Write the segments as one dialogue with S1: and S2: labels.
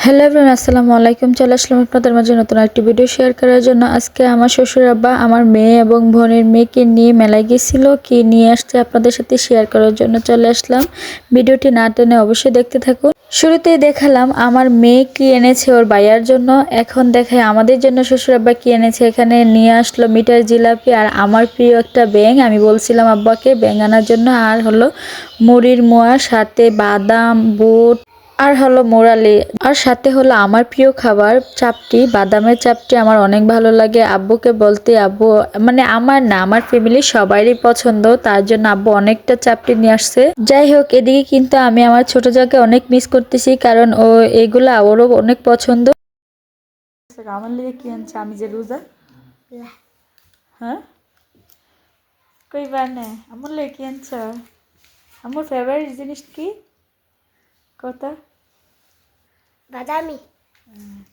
S1: Hello everyone, আসসালামু আলাইকুম। চলে আসলাম আপনাদের মাঝে নতুন একটি ভিডিও শেয়ার করার জন্য। আজকে আমার শ্বশুর আব্বা আমার মেয়ে এবং বোনের মেয়েকে নিয়ে মেলায় গেছিল, কি নিয়ে আসছে আপনাদের সাথে শেয়ার করার জন্য চলে আসলাম। ভিডিওটি না টেনে অবশ্যই দেখতে থাকুন। শুরুতেই দেখালাম আমার মেয়ে কি এনেছে ওর ভাইয়ার জন্য, এখন দেখায় আমাদের জন্য শ্বশুর আব্বা কি এনেছে। এখানে নিয়ে আসলো মিঠাই, জিলাপি আর আমার প্রিয় একটা ব্যাঙ। আমি বলছিলাম আব্বাকে ব্যাঙ আনার জন্য, আর হলো মুড়ির মোয়া, সাথে বাদাম, বুট আর হলো মোরালি, আর সাথে হলো আমার প্রিয় খাবার চাপটি, বাদামের চাপটি আমার অনেক ভালো লাগে। আব্বুকে বলতে আব্বু মানে আমার না, আমার ফ্যামিলি সবারই পছন্দ, তার জন্য আব্বু অনেকটা চাপটি নিয়ে আসছে। যাই হোক, এদিকে কিন্তু আমি আমার ছোট জায়গাকে অনেক মিস করতেছি, কারণ ও এগুলা ওরও অনেক পছন্দ। আমার লিগে কি আনছে? আমি যে রোজা, হ্যাঁ কইবার না আমার লিগে কি আনছ? আমার ফেভারিট জিনিস কি কথা?
S2: বাদামি।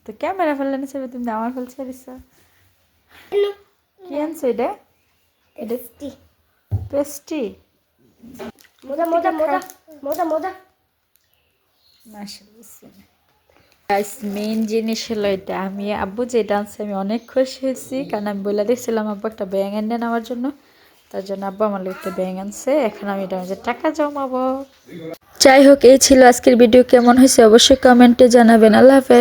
S1: তো ক্যামেরা ফেললে না ছবি, তুমি আমার ফেলছে দিছ। কি আনছো এটা? এটা
S2: টেস্টি।
S1: পেস্টি।
S2: মজা মজা মজা মজা মজা।
S1: গাইস, মেইন জিনিস হলো এটা। আমি আব্বু যেটা আনছে আমি অনেক খুশি হয়েছি, কারণ আমি বলে দেখছিলাম আব্বু একটা ব্যাঙ এনে নেওয়ার জন্য, তার জন্য আব্বু আমার লাগে একটা ব্যাঙ আনছে। এখন আমি এটা মধ্যে টাকা জমাবো। যাই হোক, এই ছিল আজকের ভিডিও। কেমন হয়েছে অবশ্যই কমেন্টে জানাবেন। আল্লাহ হাফেজ।